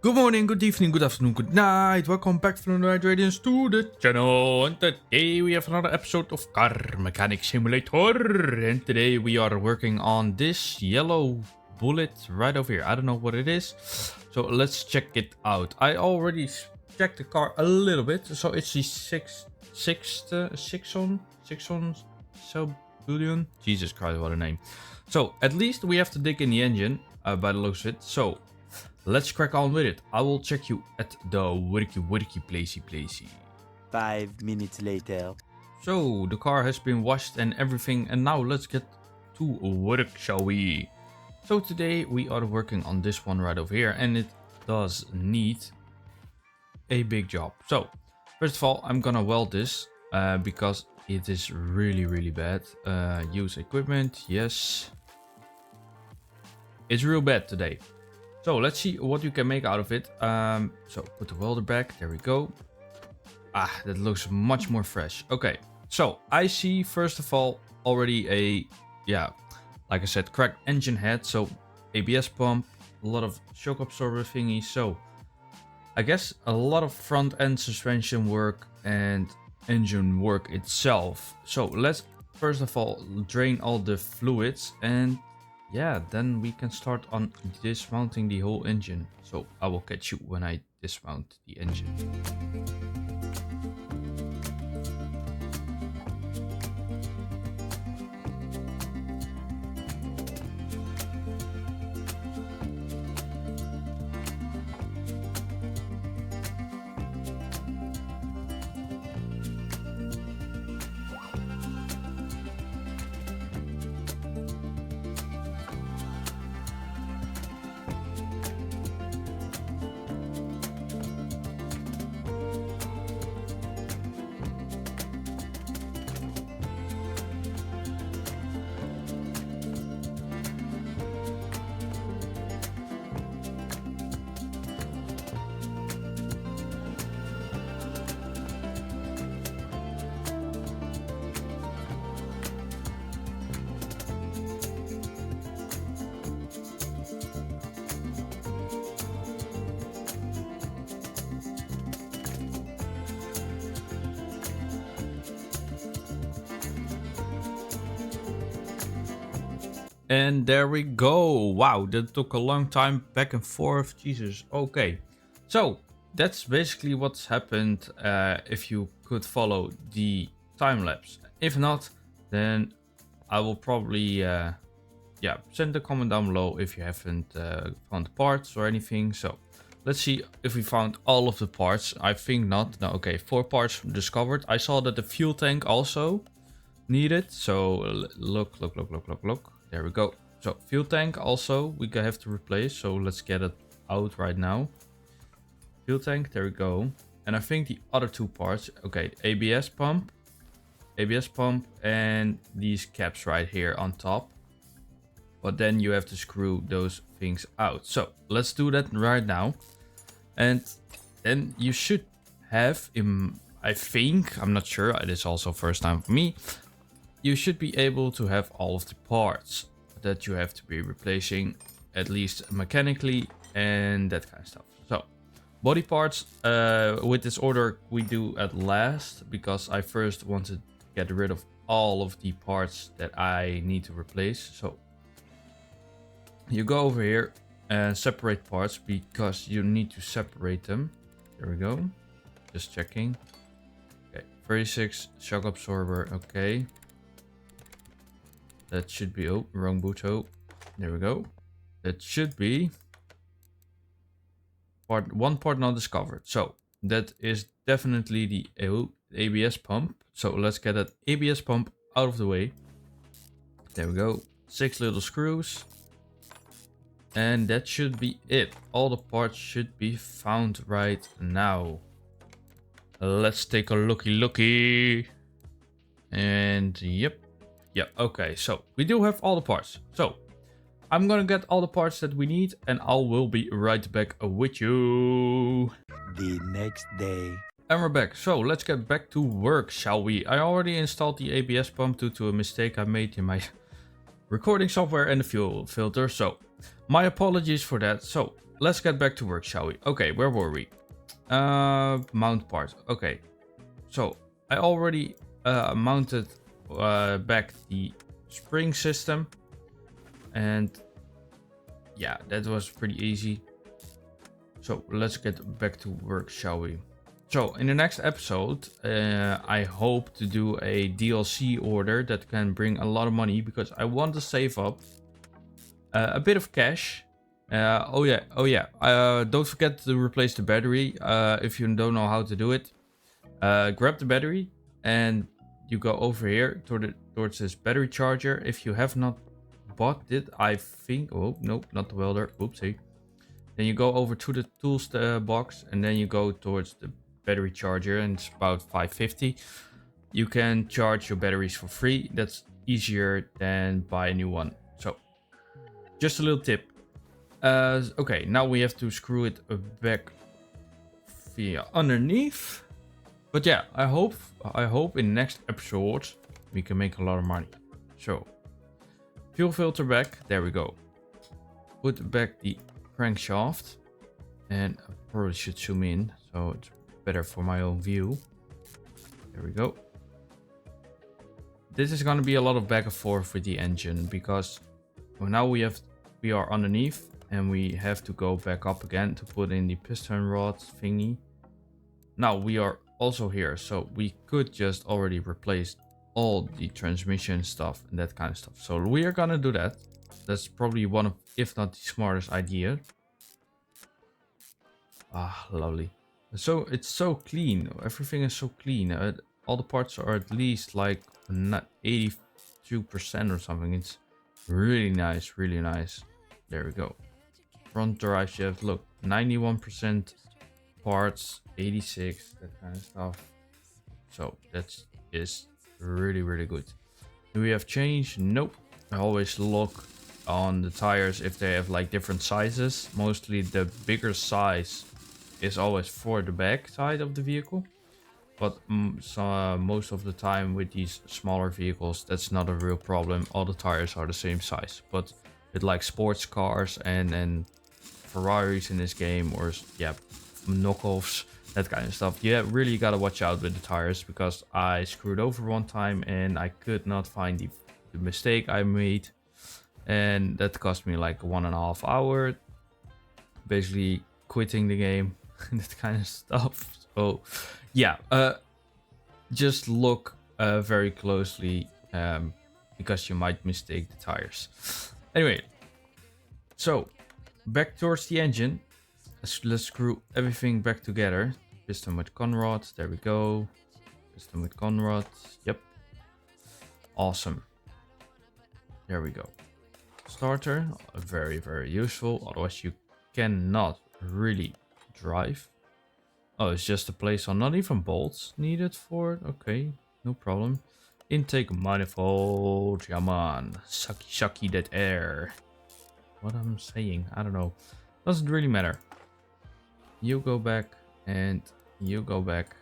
Good morning, good evening, good afternoon, good night. Welcome back from the Night Radiance to the channel. And today we have another episode of Car Mechanic Simulator. And today we are working on this yellow bullet right over here. I don't know what it is. So let's check it out. I already checked the car a little bit. So it's the Sixon Billion. Jesus Christ, what a name. So at least we have to dig in the engine by the looks of it. So let's crack on with it. I will check you at the worky placey. 5 minutes later. So the car has been washed and everything, and now let's get to work, shall we? So today we are working on this one right over here, and it does need a big job. So first of all, I'm gonna weld this because it is really bad. Use equipment, yes. It's real bad today. So let's see what you can make out of it. So put the welder back. There we go. Ah, that looks much more fresh. Okay, so I see first of all already a, like I said, cracked engine head. So ABS pump, a lot of shock absorber thingies. So I guess a lot of front end suspension work and engine work itself. So let's first of all drain all the fluids, and yeah, then we can start on dismounting the whole engine. So I will catch you when I dismount the engine. And there we go. Wow, that took a long time back and forth. Jesus. Okay. So that's basically what's happened if you could follow the time lapse. If not, then I will probably send a comment down below if you haven't found the parts or anything. So let's see if we found all of the parts. I think not. No, okay, 4 parts discovered. I saw that the fuel tank also needed. So look. There we go. So fuel tank also we have to replace. So let's get it out right now. Fuel tank, there we go. And I think the other 2 parts. Okay, ABS pump, and these caps right here on top. But then you have to screw those things out. So let's do that right now. And then you should have, I think, I'm not sure, it is also first time for me, you should be able to have all of the parts that you have to be replacing, at least mechanically and that kind of stuff. So body parts, with this order we do at last, because I first want to get rid of all of the parts that I need to replace. So you go over here and separate parts, because you need to separate them. There we go. Just checking. Okay, 36 shock absorber. Okay. That should be, oh, wrong butto. There we go. That should be one part not discovered. So that is definitely the ABS pump. So let's get that ABS pump out of the way. There we go. 6 little screws. And that should be it. All the parts should be found right now. Let's take a looky. And yep. Yeah, okay, so we do have all the parts. So I'm gonna get all the parts that we need, and I will be right back with you. The next day. And we're back. So let's get back to work, shall we? I already installed the ABS pump due to a mistake I made in my recording software and the fuel filter. So my apologies for that. So let's get back to work, shall we? Okay, where were we? Mount parts. Okay, so I already mounted back the spring system, and yeah, that was pretty easy. So let's get back to work, shall we? So in the next episode, I hope to do a DLC order that can bring a lot of money, because I want to save up a bit of cash. Oh yeah. Don't forget to replace the battery. If you don't know how to do it, grab the battery and you go over here towards this battery charger. If you have not bought it, I think. Oh no, not the welder. Oopsie. Then you go over to the tools box, and then you go towards the battery charger, and it's about 550. You can charge your batteries for free. That's easier than buy a new one. So just a little tip. Okay, now we have to screw it back via underneath. But yeah, I hope in next episode we can make a lot of money. So fuel filter back. There we go. Put back the crankshaft, and I probably should zoom in so it's better for my own view. There we go. This is going to be a lot of back and forth with the engine, because now we are underneath and we have to go back up again to put in the piston rod thingy. Now we are also here, so we could just already replace all the transmission stuff and that kind of stuff. So we are gonna do that. That's probably one of, if not the smartest idea. Ah, lovely. So it's so clean. Everything is so clean. All the parts are at least like 82% or something. It's really nice, really nice. There we go. Front drive shaft, look, 91% parts, 86, that kind of stuff. So that is really, really good. Do we have change? Nope. I always look on the tires if they have like different sizes. Mostly the bigger size is always for the back side of the vehicle, but most of the time with these smaller vehicles, that's not a real problem. All the tires are the same size. But with like sports cars and Ferraris in this game, or yeah, knockoffs, that kind of stuff, you really gotta watch out with the tires, because I screwed over one time and I could not find the mistake I made, and that cost me like 1.5 hours, basically quitting the game. That kind of stuff. So yeah, just look very closely, because you might mistake the tires. Anyway, so back towards the engine. Let's screw everything back together. Piston with conrod, there we go. Piston with conrod, yep. Awesome. There we go. Starter, very, very useful. Otherwise you cannot really drive. Oh, it's just a place on, not even bolts needed for it. Okay, no problem. Intake manifold, yeah man. Sucky that air. What I'm saying, I don't know. Doesn't really matter. You go back and you go back.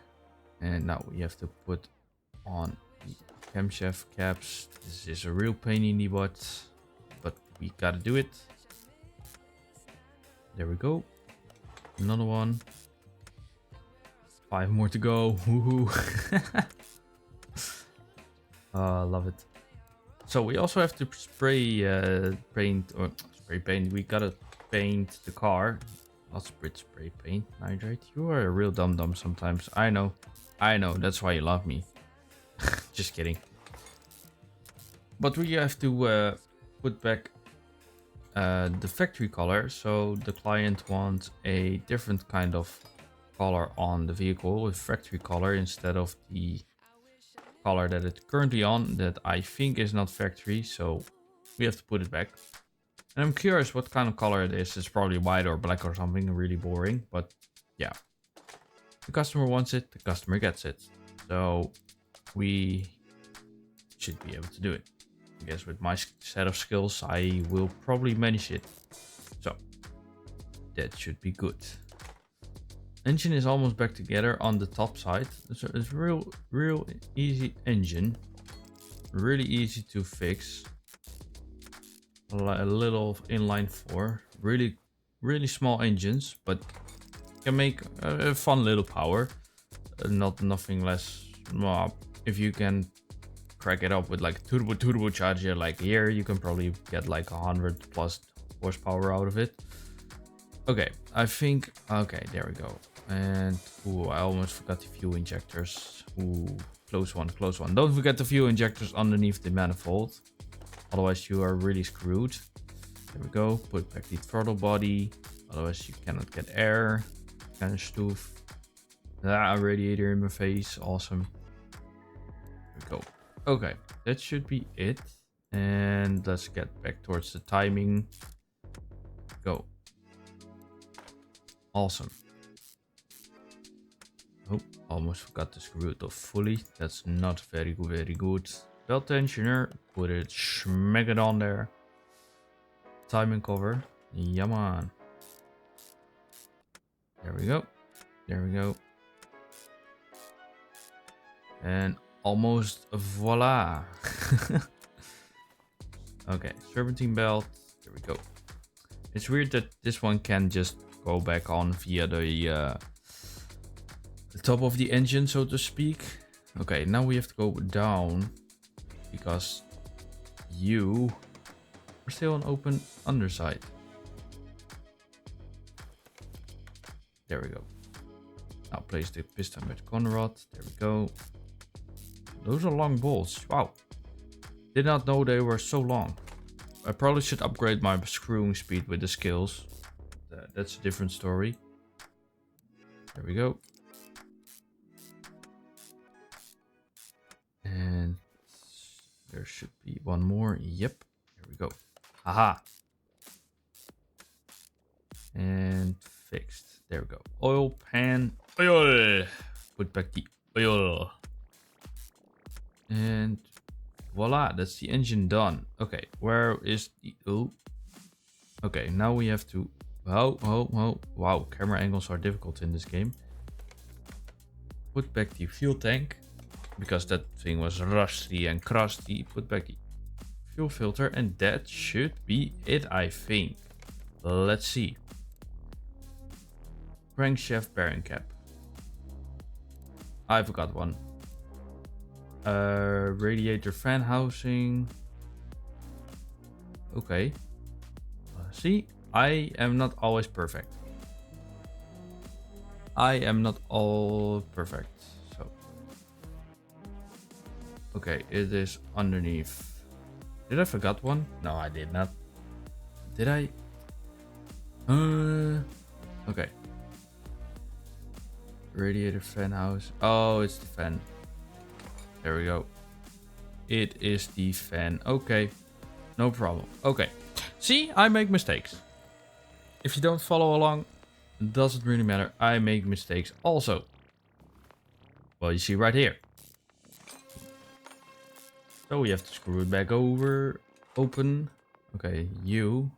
And now we have to put on the camshaft caps. This is a real pain in the butt, but we gotta do it. There we go. Another one. 5 more to go. Woohoo. Love it. So we also have to spray paint. We gotta paint the car. Not spray paint. Nitrate. You are a real dum-dum sometimes. I know. That's why you love me. Just kidding. But we have to put back the factory color. So the client wants a different kind of color on the vehicle with factory color instead of the color that it's currently on, that I think is not factory. So we have to put it back. And I'm curious what kind of color it is. It's probably white or black or something, really boring. But yeah, the customer wants it, the customer gets it. So we should be able to do it. I guess with my set of skills, I will probably manage it. So that should be good. Engine is almost back together on the top side. So it's real easy engine. Really easy to fix. A little inline 4. Really really small engines, but can make a fun little power. Nothing less. Well, if you can crack it up with like turbocharger like here, you can probably get like 100 plus horsepower out of it. Okay, I think, okay, there we go. And ooh, I almost forgot the fuel injectors. Ooh, close one, close one. Don't forget the fuel injectors underneath the manifold, otherwise you are really screwed. There we go. Put back the throttle body, otherwise you cannot get air. Kind of stoof. Ah, radiator in my face. Awesome. There we go. Okay, that should be it. And let's get back towards the timing. Go. Awesome. Oh, almost forgot to screw it off fully. That's not very good, very good. Belt tensioner, put it, smack it on there. Timing cover. Yeah, man. There we go. There we go. And almost voila. Okay, serpentine belt. There we go. It's weird that this one can just go back on via the top of the engine, so to speak. Okay, now we have to go down because you are still on open underside. There we go. Now place the piston with Conrod. There we go. Those are long bolts. Wow. Did not know they were so long. I probably should upgrade my screwing speed with the skills. That's a different story. There we go. And there should be one more. Yep. There we go. Haha. And fixed. There we go. Oil pan. Oil. Put back the oil. And voila, that's the engine done. Okay, where is the... Oh. Okay, now we have to... Oh. Wow, camera angles are difficult in this game. Put back the fuel tank, because that thing was rusty and crusty. Put back the fuel filter, and that should be it, I think. Let's see. Crankshaft bearing cap. I forgot one. Radiator fan housing. Okay. See, I am not always perfect. I am not all perfect. So, okay, it is underneath. Did I forgot one? No, I did not. Did I? Okay. Radiator fan house. Oh, it's the fan. There we go. It is the fan. Okay. No problem. Okay. See, I make mistakes. If you don't follow along, it doesn't really matter. I make mistakes also. Well, you see right here. So we have to screw it back over. Open. Okay, you.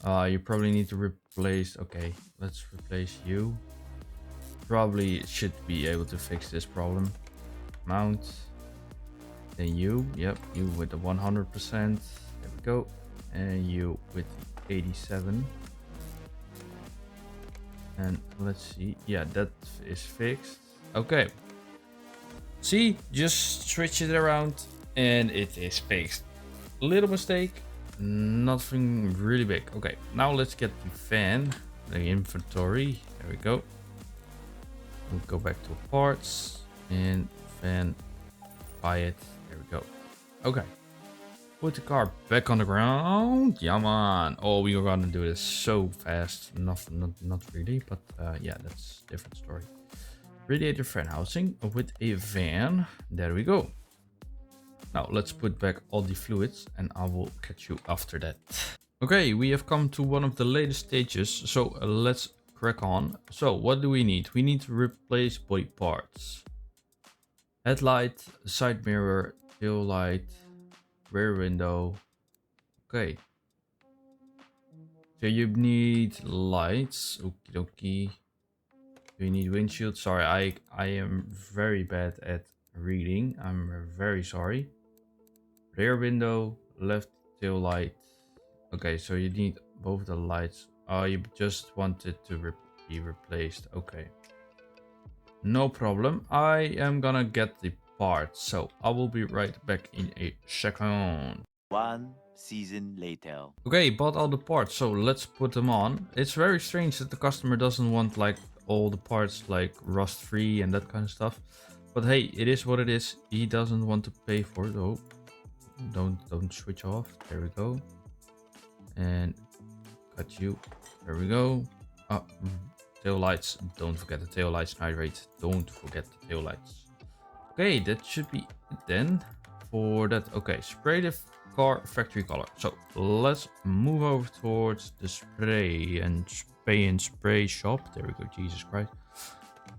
You probably need to replace... Okay, let's replace you. Probably should be able to fix this problem. Mount. Then you. Yep, you with the 100%. There we go. And you with the 87. And let's see. Yeah, that is fixed. Okay. See, just switch it around and it is fixed. Little mistake, nothing really big. Okay, now let's get the fan, the inventory. There we go. We'll go back to parts and fan, buy it. There we go. Okay. Put the car back on the ground. Yeah, man. Oh, we are gonna do this so fast. Not really, but yeah, that's a different story. Radiator fan housing with a van. There we go. Now let's put back all the fluids and I will catch you after that. Okay, we have come to one of the latest stages, so let's crack on. So what do we need? We need to replace body parts. Headlight, side mirror, tail light, rear window. Okay. So you need lights. Okie dokie. You need windshield. Sorry, I am very bad at reading. I'm very sorry. Rear window, left tail light. Okay, so you need both the lights Oh, you just want it to be replaced. Okay. No problem. I am gonna get the parts. So I will be right back in a second. One season later. Okay, bought all the parts. So let's put them on. It's very strange that the customer doesn't want like all the parts like rust free and that kind of stuff. But hey, it is what it is. He doesn't want to pay for it. Oh, don't switch off. There we go. And cut you. There we go. Oh, tail lights. Don't forget the tail lights. Nitrate. Don't forget the tail lights. Okay, that should be it then. For that, okay, spray the car factory color. So let's move over towards the spray and spray shop. There we go. Jesus Christ.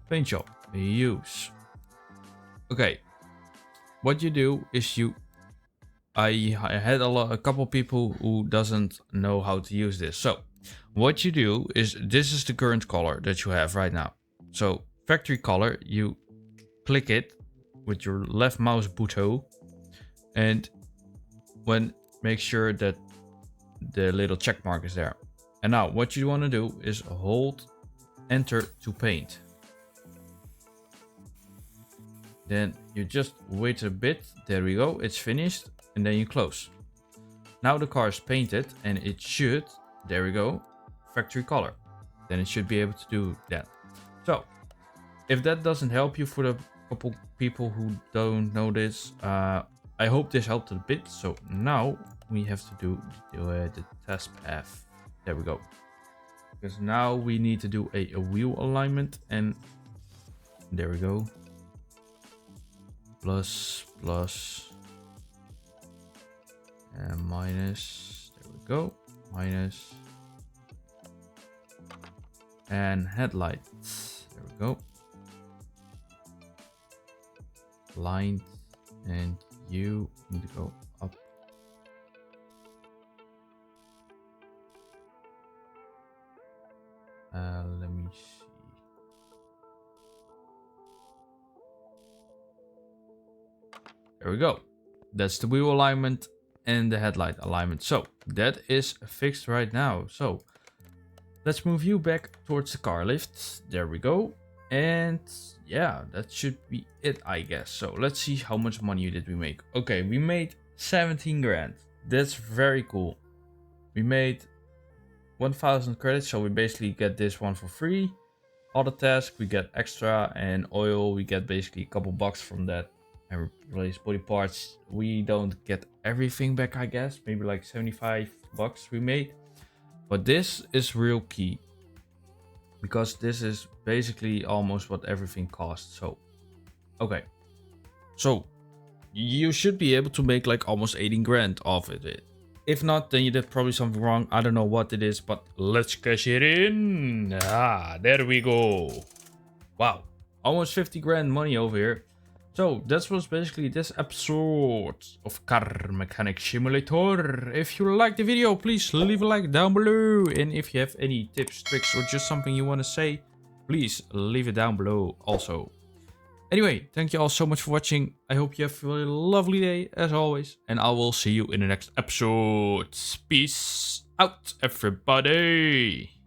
Paint shop. Use. Okay. What you do is I had a couple people who doesn't know how to use this. So what you do is, this is the current color that you have right now. So factory color, you click it with your left mouse button, and make sure that the little check mark is there. And now what you want to do is hold enter to paint. Then you just wait a bit. There we go. It's finished. And then you close. Now the car is painted and it should, there we go, factory color. Then it should be able to do that. So if that doesn't help you, for the couple people who don't know this, I hope this helped a bit. So now we have to do the test path. There we go. Because now we need to do a wheel alignment, and there we go. Plus, and minus, there we go, minus, and headlights, there we go, blind, and you need to go up. Let me see. There we go. That's the wheel alignment and the headlight alignment. So that is fixed right now. So let's move you back towards the car lift. There we go. And yeah, that should be it, I guess. So let's see how much money did we make. Okay, we made 17 grand. That's very cool. We made 1000 credits, so we basically get this one for free. Auto task, we get extra, and oil, we get basically a couple bucks from that. And replace body parts, we don't get everything back, I guess. Maybe like 75 bucks we made. But this is real key, because this is basically almost what everything costs. So okay, so you should be able to make like almost 18 grand off of it. If not, then you did probably something wrong. I don't know what it is, but let's cash it in. Ah, there we go. Wow, almost 50 grand money over here. So that was basically this episode of Car Mechanic Simulator. If you liked the video, please leave a like down below. And if you have any tips, tricks, or just something you want to say, please leave it down below also. Anyway, thank you all so much for watching. I hope you have a lovely day as always. And I will see you in the next episode. Peace out, everybody.